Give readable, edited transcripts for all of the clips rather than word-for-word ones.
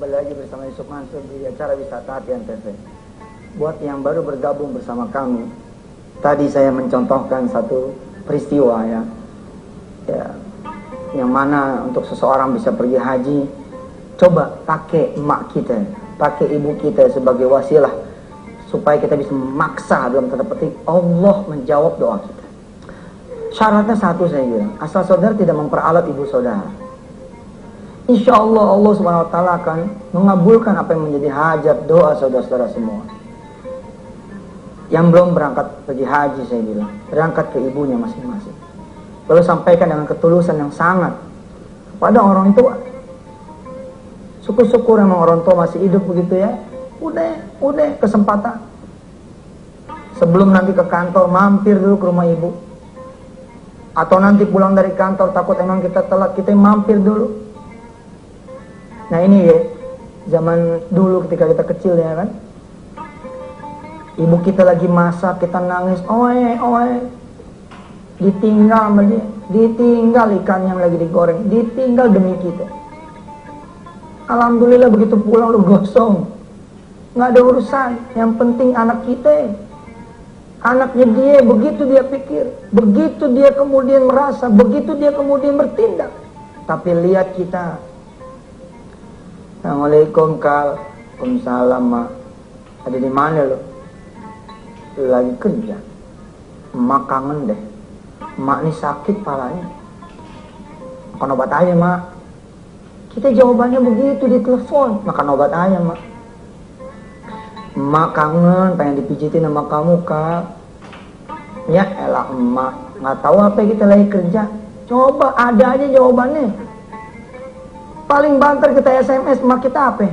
Kembali lagi bersama Yusuf Mansur di acara Wisata Hati NTV. Buat yang baru bergabung bersama kami, tadi saya mencontohkan satu peristiwa ya, yang mana untuk seseorang bisa pergi haji, coba pakai emak kita, pakai ibu kita sebagai wasilah supaya kita bisa memaksa dalam tanda petik Allah menjawab doa kita. Syaratnya satu saya bilang, asal saudara tidak memperalat ibu saudara, insya Allah Allah Subhanahu Wa Taala akan mengabulkan apa yang menjadi hajat doa saudara-saudara semua. Yang belum berangkat pergi haji saya bilang, berangkat ke ibunya masing-masing. Lalu sampaikan dengan ketulusan yang sangat kepada orang tua. Syukur-syukur memang orang tua masih hidup begitu ya. Udah kesempatan. Sebelum nanti ke kantor mampir dulu ke rumah ibu. Atau nanti pulang dari kantor takut emang kita telat, kita mampir dulu. Nah ini ya, zaman dulu ketika kita kecil ya kan, ibu kita lagi masak, kita nangis, oe, ditinggal sama dia, ditinggal ikan yang lagi digoreng, ditinggal demi kita. Alhamdulillah begitu pulang udah gosong, nggak ada urusan, yang penting anak kita, anaknya dia, begitu dia pikir, begitu dia kemudian merasa, begitu dia kemudian bertindak. Tapi lihat kita, Assalamualaikum Kal, Waalaikumsalam Mak, ada di mana lo? Lagi kerja. Mak kangen deh, Mak nih sakit palanya, makan obat aja Mak. Kita jawabannya begitu di telepon, makan obat aja Mak. Mak kangen, pengen dipijitin sama kamu Kal. Ya elah emak, nggak tahu apa kita lagi kerja. Coba ada aja jawabannya. Paling banter kita SMS, mak kita apa?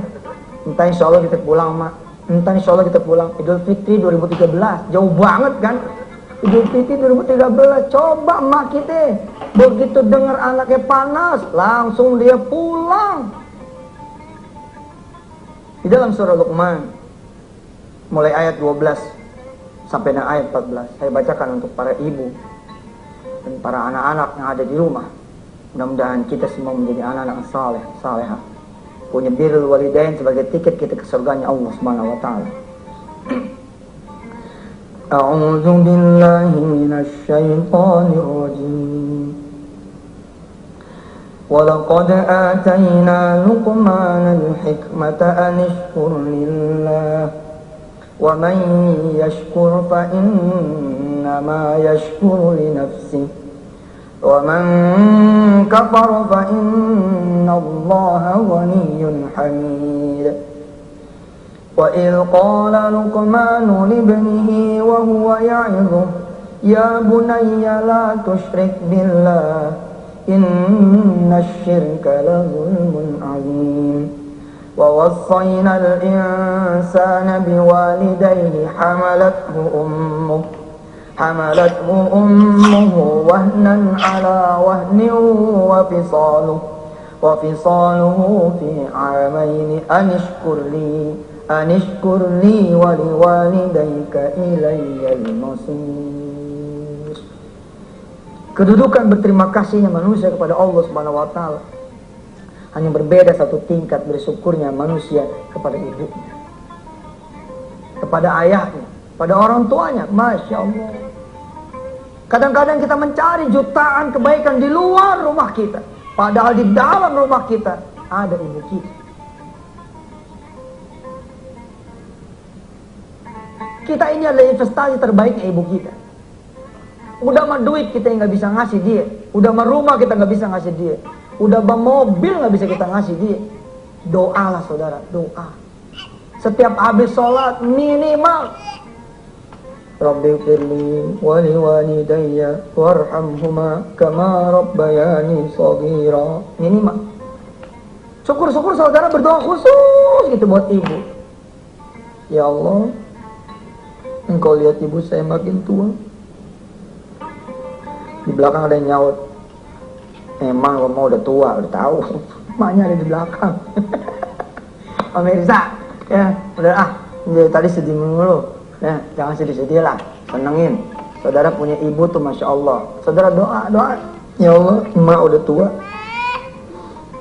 Entah insya Allah kita pulang mak, entah insya Allah kita pulang Idul Fitri 2013, jauh banget kan? Idul Fitri 2013, coba mak kita begitu dengar anaknya panas, langsung dia pulang. Di dalam surah Luqman, mulai ayat 12 sampai dengan ayat 14, saya bacakan untuk para ibu dan para anak-anak yang ada di rumah. Mudah-mudahan kita semua menjadi anak-anak saleh, salehah, punya birrul walidain sebagai tiket kita ke surganya Allah Subhanahu wa taala. A'udzu billahi minasy syaithanir rajim. Wa laqad atayna Luqmanal hikmata an ishkur lillah wa man yashkur fa innama yashkuru li nafsihi وَمَنْ كَفَرَ فَإِنَّ اللَّهَ غَنِيٌّ حَمِيدٌ وَإِذْ قَالَ لُقْمَانُ لِابْنِهِ وَهُوَ يَعِظُهُ يَا بُنَيَّ لَا تُشْرِكْ بِاللَّهِ إِنَّ الشِّرْكَ لَظُلْمٌ عَظِيمٌ وَوَصَّيْنَا الْإِنسَانَ بِوَالِدَيْهِ حملته أمه وهنا على وهن وفصاله في عامين أن اشكر لي ولوالديك إلي المصير. Kedudukan berterima kasihnya manusia kepada Allah Subhanahu wa taala hanya berbeda satu tingkat bersyukurnya manusia kepada ibunya, kepada ayahnya, pada orang tuanya. Masya Allah. Kadang-kadang kita mencari jutaan kebaikan di luar rumah kita, padahal di dalam rumah kita ada ibu kita. Kita ini adalah investasi terbaiknya ibu kita. Udah mah duit kita nggak bisa ngasih dia, udah mah rumah kita nggak bisa ngasih dia, udah mah mobil nggak bisa kita ngasih dia. Doalah saudara, doa. Setiap habis sholat minimal, Rabbi firli wali walidayya warhamhuma kama rabbayani shaghira. Minimal. Syukur-syukur saudara berdoa khusus gitu buat ibu. Ya Allah, Engkau lihat ibu saya makin tua. Di belakang ada yang nyaut, emang Mama udah tua, udah tahu. Emaknya ada di belakang. Pemirsa, ya udah tadi sedih mulu. Nah, jangan sedih-sedih lah, senengin. Saudara punya ibu tuh Masya Allah. Saudara doa. Ya Allah, emak udah tua,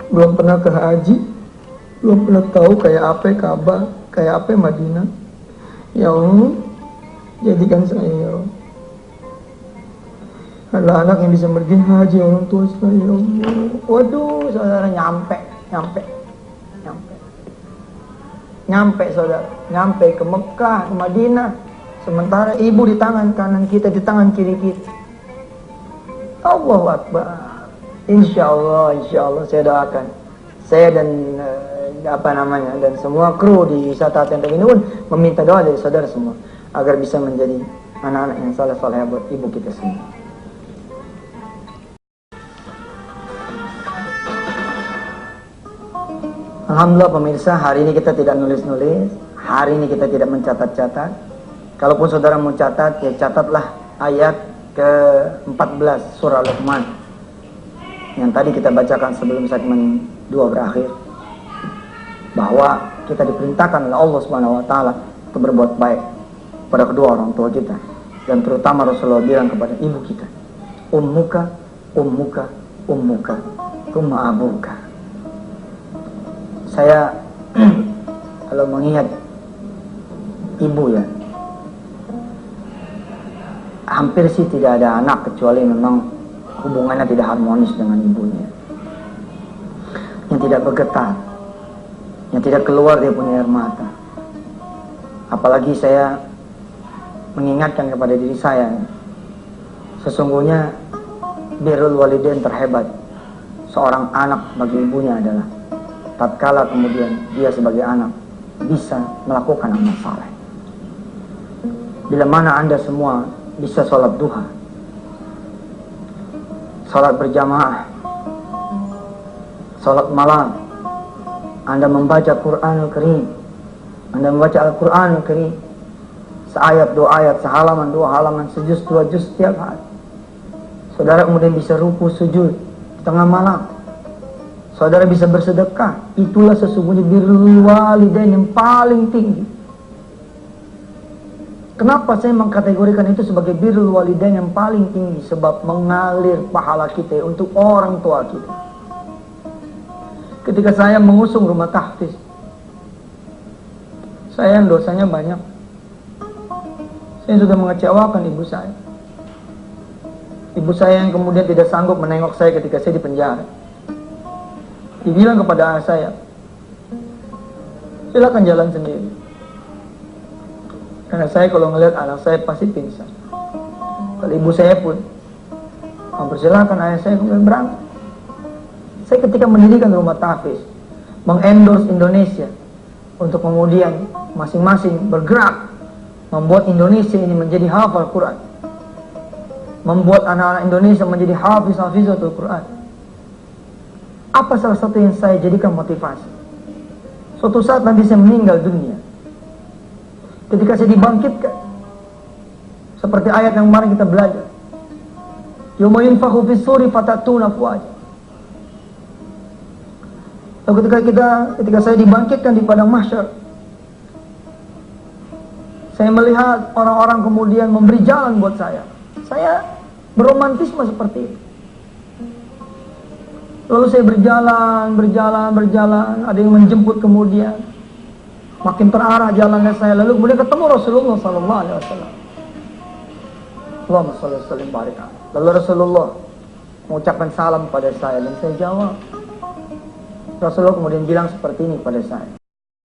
belum pernah ke haji, Belum pernah tahu kayak apa Ka'bah, kayak apa Madinah. Ya Allah, jadikan saya ya Allah adalah anak yang bisa pergi haji, orang tua saya ya Allah. Waduh, saudara, nyampe saudara, nyampe ke Mekah, ke Madinah. Sementara ibu di tangan kanan kita, di tangan kiri kita. Allahu Akbar. Insya Allah saya doakan, saya dan dan semua kru di wisata Tenteng ini pun meminta doa dari saudara semua agar bisa menjadi anak-anak yang saleh-saleh buat ibu kita semua. Alhamdulillah pemirsa, hari ini kita tidak nulis-nulis, hari ini kita tidak mencatat-catat. Kalaupun saudara mau catat, ya catatlah ayat ke-14 surah Luqman yang tadi kita bacakan sebelum segmen 2 berakhir, bahwa kita diperintahkan oleh Allah Subhanahu wa taala untuk berbuat baik pada kedua orang tua kita, dan terutama Rasulullah bilang kepada ibu kita, ummuka thumma abuka. Saya kalau mengingat ibu ya, hampir sih tidak ada anak kecuali memang hubungannya tidak harmonis dengan ibunya, yang tidak bergetar, yang tidak keluar dia punya air mata. Apalagi saya mengingatkan kepada diri saya, sesungguhnya birrul walidain terhebat seorang anak bagi ibunya adalah tatkala kemudian dia sebagai anak bisa melakukan amal saleh. Bila mana Anda semua bisa sholat duha, sholat berjamaah, sholat malam, Anda membaca Quranul Karim, Anda membaca Al-Quranul Karim, seayat, 2 ayat, sehalaman, 2 halaman, sejuz, 2 juz setiap hari. Saudara kemudian bisa ruku sujud di tengah malam, saudara bisa bersedekah. Itulah sesungguhnya birrul walidain yang paling tinggi. Kenapa saya mengkategorikan itu sebagai birrul walidain yang paling tinggi? Sebab mengalir pahala kita untuk orang tua kita. Ketika saya mengusung rumah tahfiz, saya yang dosanya banyak, saya sudah mengecewakan ibu saya. Ibu saya yang kemudian tidak sanggup menengok saya ketika saya di penjara. Dibilang kepada anak saya, silakan jalan sendiri. Karena saya kalau ngelihat anak saya pasti pingsan. Kalau ibu saya pun mempersilahkan ayah saya kemudian berangkat. Saya ketika mendirikan rumah tahfiz, mengendorse Indonesia untuk kemudian masing-masing bergerak membuat Indonesia ini menjadi hafal Quran, membuat anak-anak Indonesia menjadi hafizatul Quran. Apa salah satu yang saya jadikan motivasi? Suatu saat nanti saya meninggal dunia, ketika saya dibangkitkan, seperti ayat yang kemarin kita belajar, yauma yunfakhu fis-suri fatatuna afwaja. Lalu ketika saya dibangkitkan di padang mahsyar, saya melihat orang-orang kemudian memberi jalan buat saya. Saya beromantisme seperti itu. Lalu saya berjalan, ada yang menjemput kemudian. Makin terarah jalannya saya, lalu kemudian ketemu Rasulullah SAW. Allahumma sholli wa sallim barik alaihi. Lalu Rasulullah mengucapkan salam pada saya dan saya jawab. Rasulullah kemudian bilang seperti ini pada saya,